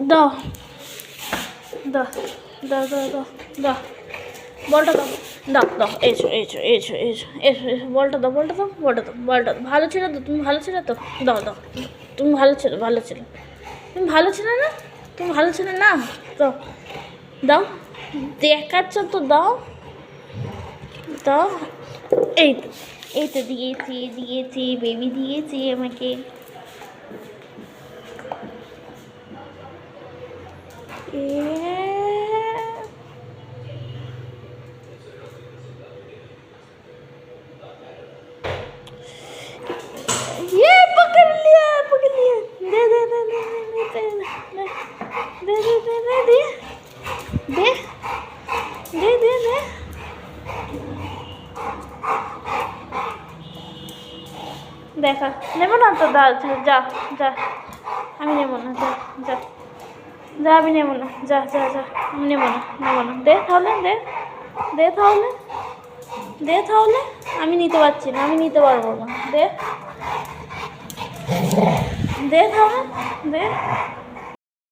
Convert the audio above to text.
দাও দাও দাও দাও দাও দাও বলটা দাও দাও দাও এসো এসো এসো এসো এসো এসো বলটা দাও বলটা দাও বলটা দাও বলটা দাও ভালো ছিল তো তুমি ভালো ছিল তো দাও দাও তুমি ভালো ছিল তুমি ভালো ছিলে না তুমি ভালো ছিলে না দাও দাও দেখাচ্ছ তো দাও দাও এই তো দিয়েছি দিয়েছি বেবি দিয়েছি আমাকে ये पकड़ लिया दे दे दे दे दे दे दे दे दे दे दे दे दे দেখা নেব না তো যা যা যা আমি নেব না যা যা যা আমি নেব না যা যা যা আমি নেব না দে তাহলে দে তাহলে আমি নিতে পারছি না আমি নিতে পারবো না দে তাহলে দে